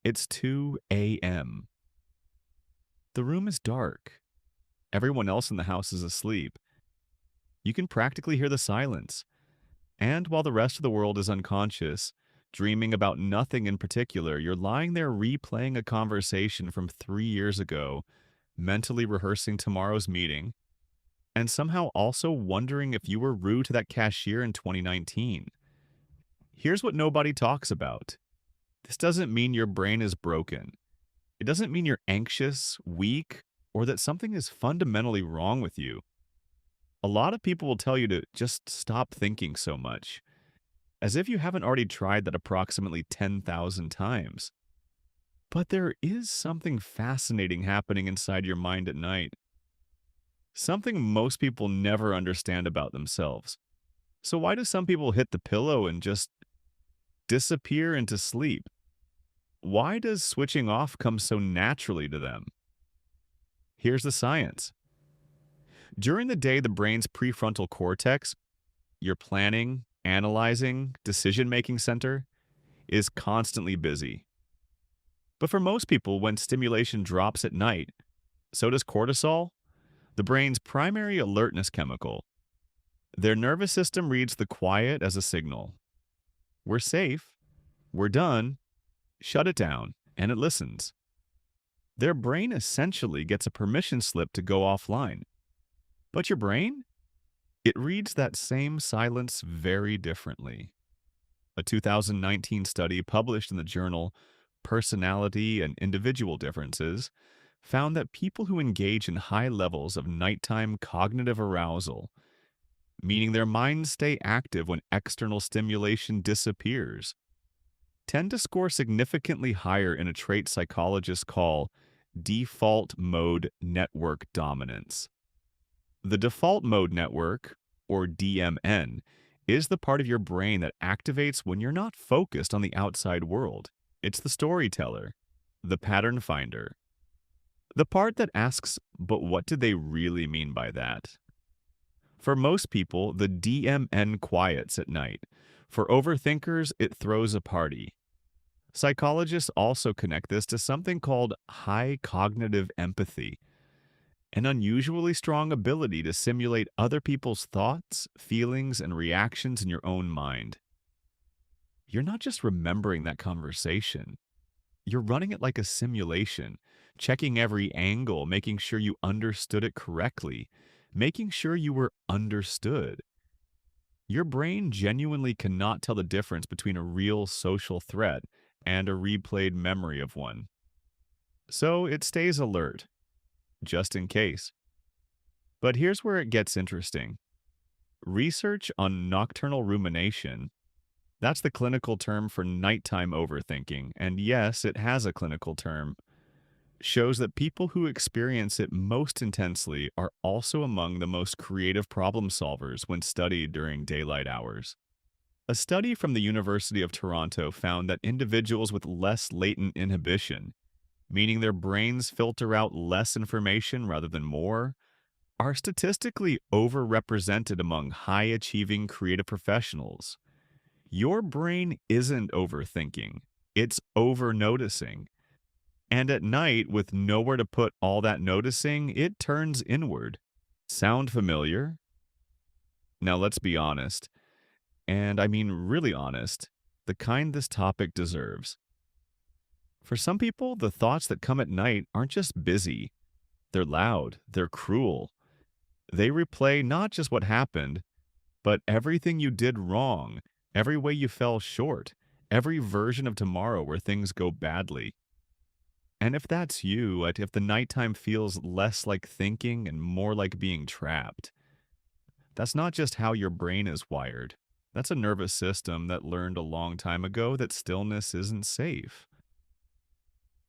It's 2 a.m. The room is dark. Everyone else in the house is asleep. You can practically hear the silence. And while the rest of the world is unconscious, dreaming about nothing in particular, you're lying there replaying a conversation from 3 years ago, mentally rehearsing tomorrow's meeting, and somehow also wondering if you were rude to that cashier in 2019. Here's what nobody talks about. This doesn't mean your brain is broken. It doesn't mean you're anxious, weak, or that something is fundamentally wrong with you. A lot of people will tell you to just stop thinking so much, as if you haven't already tried that approximately 10,000 times. But there is something fascinating happening inside your mind at night, something most people never understand about themselves. So, why do some people hit the pillow and just disappear into sleep? Why does switching off come so naturally to them? Here's the science. During the day, the brain's prefrontal cortex, your planning, analyzing, decision making center, is constantly busy. But for most people, when stimulation drops at night, so does cortisol, the brain's primary alertness chemical. Their nervous system reads the quiet as a signal. We're safe, we're done, shut it down, and it listens. Their brain essentially gets a permission slip to go offline. But your brain? It reads that same silence very differently. A 2019 study published in the journal Personality and Individual Differences found that people who engage in high levels of nighttime cognitive arousal, meaning their minds stay active when external stimulation disappears, tend to score significantly higher in a trait psychologists call default mode network dominance. The default mode network, or DMN, is the part of your brain that activates when you're not focused on the outside world. It's the storyteller, the pattern finder, the part that asks, but what do they really mean by that? For most people, the DMN quiets at night. For overthinkers, it throws a party. Psychologists also connect this to something called high cognitive empathy, an unusually strong ability to simulate other people's thoughts, feelings, and reactions in your own mind. You're not just remembering that conversation, you're running it like a simulation, checking every angle, making sure you understood it correctly, making sure you were understood. Your brain genuinely cannot tell the difference between a real social threat and a replayed memory of one. So it stays alert, just in case. But here's where it gets interesting. Research on nocturnal rumination, that's the clinical term for nighttime overthinking, and yes, it has a clinical term, shows that people who experience it most intensely are also among the most creative problem solvers when studied during daylight hours. A study from the University of Toronto found that individuals with less latent inhibition, meaning their brains filter out less information rather than more, are statistically overrepresented among high achieving creative professionals. Your brain isn't overthinking, it's over noticing. And at night, with nowhere to put all that noticing, it turns inward. Sound familiar? Now let's be honest, and I mean really honest, the kind this topic deserves. For some people, the thoughts that come at night aren't just busy, they're loud, they're cruel. They replay not just what happened, but everything you did wrong, every way you fell short, every version of tomorrow where things go badly. And if that's you, if the nighttime feels less like thinking and more like being trapped, that's not just how your brain is wired. That's a nervous system that learned a long time ago that stillness isn't safe.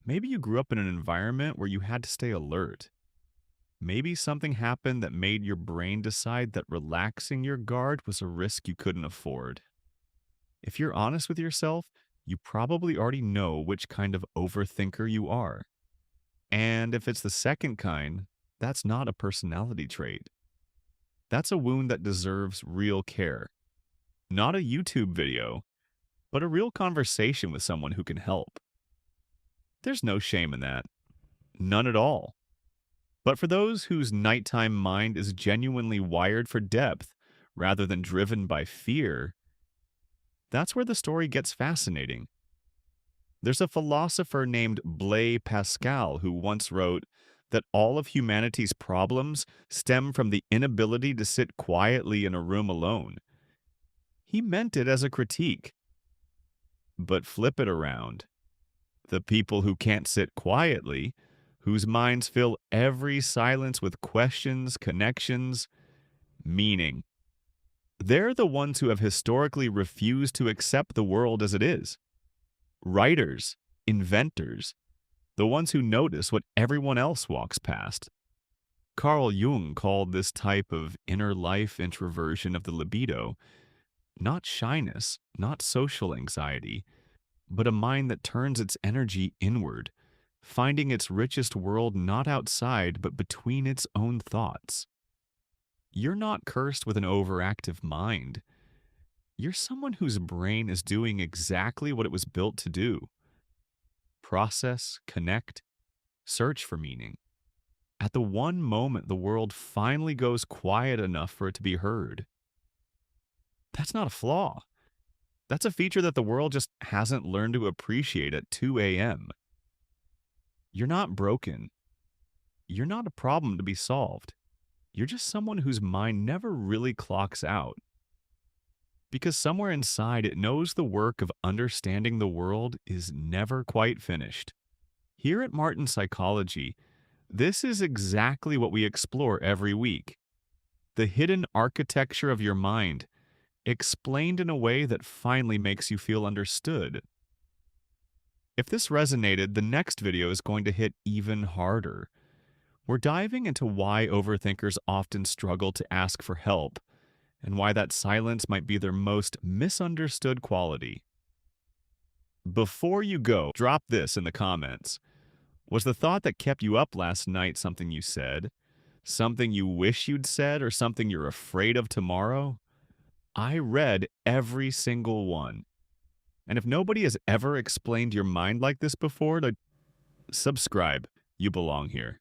Maybe you grew up in an environment where you had to stay alert. Maybe something happened that made your brain decide that relaxing your guard was a risk you couldn't afford. If you're honest with yourself, you probably already know which kind of overthinker you are. And if it's the second kind, that's not a personality trait. That's a wound that deserves real care. Not a YouTube video, but a real conversation with someone who can help. There's no shame in that. None at all. But for those whose nighttime mind is genuinely wired for depth rather than driven by fear, that's where the story gets fascinating. There's a philosopher named Blaise Pascal who once wrote that all of humanity's problems stem from the inability to sit quietly in a room alone. He meant it as a critique. But flip it around. The people who can't sit quietly, whose minds fill every silence with questions, connections, meaning, they're the ones who have historically refused to accept the world as it is. Writers, inventors, the ones who notice what everyone else walks past. Carl Jung called this type of inner life introversion of the libido not shyness, not social anxiety, but a mind that turns its energy inward, finding its richest world not outside but between its own thoughts. You're not cursed with an overactive mind. You're someone whose brain is doing exactly what it was built to do: process, connect, search for meaning. At the one moment the world finally goes quiet enough for it to be heard. That's not a flaw. That's a feature that the world just hasn't learned to appreciate at 2 a.m. You're not broken. You're not a problem to be solved. You're just someone whose mind never really clocks out. Because somewhere inside it knows the work of understanding the world is never quite finished. Here at Martin Psychology, this is exactly what we explore every week: the hidden architecture of your mind, explained in a way that finally makes you feel understood. If this resonated, the next video is going to hit even harder. We're diving into why overthinkers often struggle to ask for help, and why that silence might be their most misunderstood quality. Before you go, drop this in the comments. Was the thought that kept you up last night something you said? Something you wish you'd said, or something you're afraid of tomorrow? I read every single one. And if nobody has ever explained your mind like this before, to subscribe. You belong here.